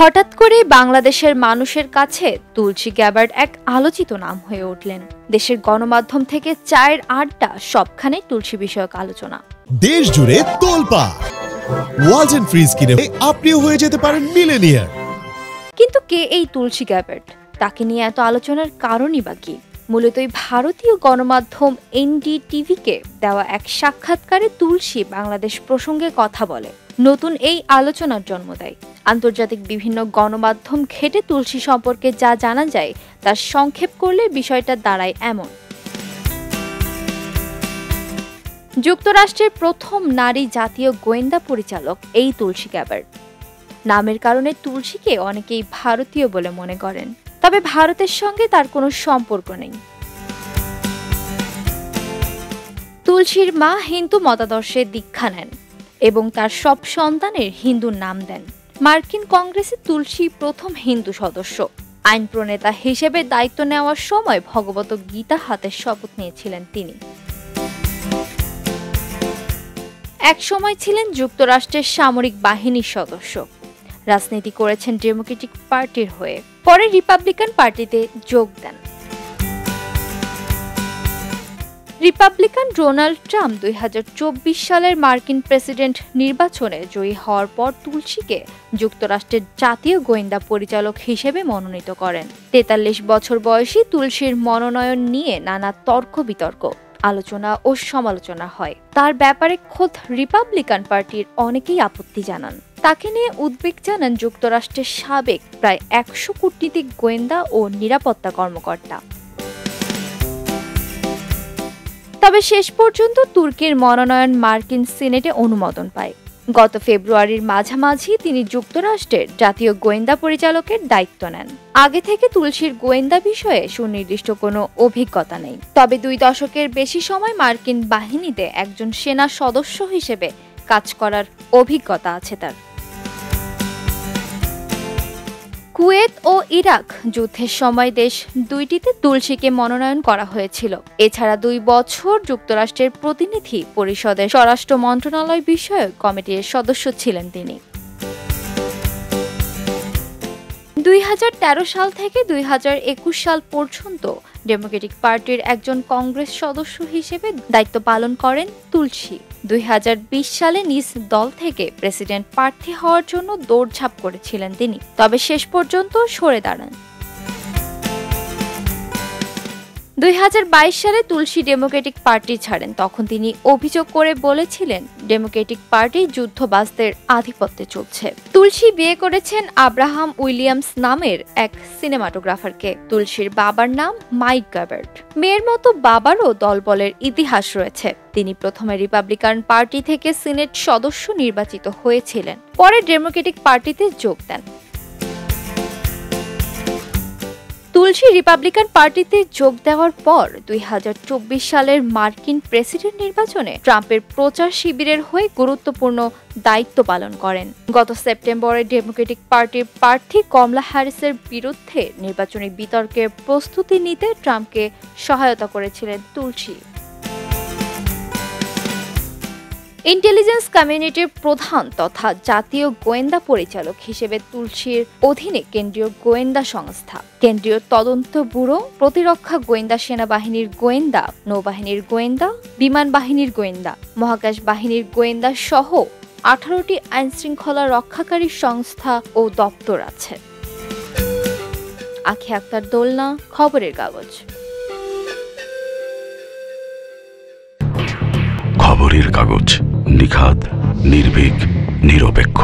হঠাৎ করে বাংলাদেশের মানুষের কাছে তুলসী গ্যাবার্ড এক আলোচিত নাম হয়ে উঠলেন। দেশের গণমাধ্যম থেকে চায়ের আড্ডা সবখানে তুলসী বিষয়ক আলোচনা। দেশ জুড়ে তোলপাড় ওয়ালটন ফ্রিজ কিনে আপনিও হয়ে যেতে পারেন মিলেনিয়ার। কিন্তু কে এই তুলসী গ্যাবার্ড? তাকে নিয়ে এত আলোচনার কারণই বা কি? মূলত ভারতীয় গণমাধ্যম এনডিটিভিকে দেওয়া এক সাক্ষাৎকারে তুলসী বাংলাদেশ প্রসঙ্গে কথা বলে নতুন এই আলোচনার জন্ম দেয়। আন্তর্জাতিক বিভিন্ন গণমাধ্যম ঘেটে তুলসী সম্পর্কে যা জানা যায় তার সংক্ষেপ করলে বিষয়টা দাঁড়ায় এমন। যুক্তরাষ্ট্রের প্রথম নারী জাতীয় গোয়েন্দা পরিচালক এই তুলসী গ্যাবার্ড। নামের কারণে তুলসীকে অনেকেই ভারতীয় বলে মনে করেন, তবে ভারতের সঙ্গে তার কোনো সম্পর্ক নেই। তুলসীর মা হিন্দু মতাদর্শে দীক্ষা নেন এবং তার সব সন্তানের হিন্দুর নাম দেন। মার্কিন কংগ্রেসে তুলসী প্রথম হিন্দু সদস্য। আইন প্রণেতা হিসেবে দায়িত্ব নেওয়ার সময় ভগবত গীতা হাতে শপথ নিয়েছিলেন তিনি। এক সময় ছিলেন যুক্তরাষ্ট্রের সামরিক বাহিনীর সদস্য। রাজনীতি করেছেন ডেমোক্রেটিক পার্টির হয়ে, পরে রিপাবলিকান পার্টিতে যোগ দেন। রিপাবলিকান ডোনাল্ড ট্রাম্প 2024 সালের মার্কিন প্রেসিডেন্ট নির্বাচনে জয়ী হওয়ার পর তুলসীকে যুক্তরাষ্ট্রের জাতীয় গোয়েন্দা পরিচালক হিসেবে মনোনীত করেন। 43 বছর বয়সী তুলসীর মনোনয়ন নিয়ে নানা তর্ক বিতর্ক, আলোচনা ও সমালোচনা হয়। তার ব্যাপারে খোদ রিপাবলিকান পার্টির অনেকেই আপত্তি জানান। তাকে নিয়ে উদ্বেগ জানান যুক্তরাষ্ট্রের সাবেক প্রায় 100 কূটনীতিক গোয়েন্দা ও নিরাপত্তা কর্মকর্তা। তবে শেষ পর্যন্ত তুর্কির মনোনয়ন মার্কিন সিনেটে অনুমোদন পায়। গত ফেব্রুয়ারির মাঝামাঝি তিনি যুক্তরাষ্ট্রের জাতীয় গোয়েন্দা পরিচালকের দায়িত্ব নেন। আগে থেকে তুলসীর গোয়েন্দা বিষয়ে সুনির্দিষ্ট কোনো অভিজ্ঞতা নেই, তবে 2 দশকের বেশি সময় মার্কিন বাহিনীতে একজন সেনা সদস্য হিসেবে কাজ করার অভিজ্ঞতা আছে তার। কুয়েত ও ইরাক যুদ্ধের সময় দেশ দুইটিতে তুলসীকে মনোনয়ন করা হয়েছিল। এছাড়া 2 বছর যুক্তরাষ্ট্রের প্রতিনিধি পরিষদের স্বরাষ্ট্র মন্ত্রণালয় বিষয়ক কমিটির সদস্য ছিলেন তিনি। 2013 সাল থেকে 2021 সাল পর্যন্ত ডেমোক্রেটিক পার্টির একজন কংগ্রেস সদস্য হিসেবে দায়িত্ব পালন করেন তুলসী। 2020 সালে নিজ দল থেকে প্রেসিডেন্ট প্রার্থী হওয়ার জন্য দৌড়ঝাঁপ করেছিলেন তিনি, তবে শেষ পর্যন্ত সরে দাঁড়ান। 2022 সালে তুলসী ডেমোক্রেটিক পার্টি ছাড়েন। তখন তিনি অভিযোগ করে বলেছিলেন ডেমোক্রেটিক পার্টি যুদ্ধবাজদের আধিপত্যে চলছে। তুলসী বিয়ে করেছেন আব্রাহাম উইলিয়ামস নামের এক সিনেমাটোগ্রাফারকে। তুলসীর বাবার নাম মাইক গ্যাবার্ড। মেয়ের মতো বাবারও দলবলের ইতিহাস রয়েছে। তিনি প্রথমে রিপাবলিকান পার্টি থেকে সিনেট সদস্য নির্বাচিত হয়েছিলেন, পরে ডেমোক্রেটিক পার্টিতে যোগ দেন। তুলসী রিপাবলিকান পার্টিতে যোগ দেওয়ার পর 2024 সালের মার্কিন প্রেসিডেন্ট নির্বাচনে ট্রাম্পের প্রচার শিবিরের হয়ে গুরুত্বপূর্ণ দায়িত্ব পালন করেন। গত সেপ্টেম্বরে ডেমোক্রেটিক পার্টির প্রার্থী কমলা হ্যারিসের বিরুদ্ধে নির্বাচনী বিতর্কের প্রস্তুতি নিতে ট্রাম্পকে সহায়তা করেছিলেন তুলসী। ইন্টেলিজেন্স কমিউনিটির প্রধান তথা জাতীয় গোয়েন্দা পরিচালক হিসেবে তুলসীর অধীনে কেন্দ্রীয় গোয়েন্দা সংস্থা, কেন্দ্রীয় তদন্ত ব্যুরো, প্রতিরক্ষা গোয়েন্দা, সেনাবাহিনীর গোয়েন্দা, নৌবাহিনীর গোয়েন্দা, বিমান বাহিনীর গোয়েন্দা, মহাকাশ বাহিনীর গোয়েন্দা সহ 18টি আইনশৃঙ্খলা রক্ষাকারী সংস্থা ও দপ্তর আছে। আখি আক্তার, দোলনা, খবরের কাগজ। খবরের কাগজ, নিখাত, নির্ভীক, নিরপেক্ষ।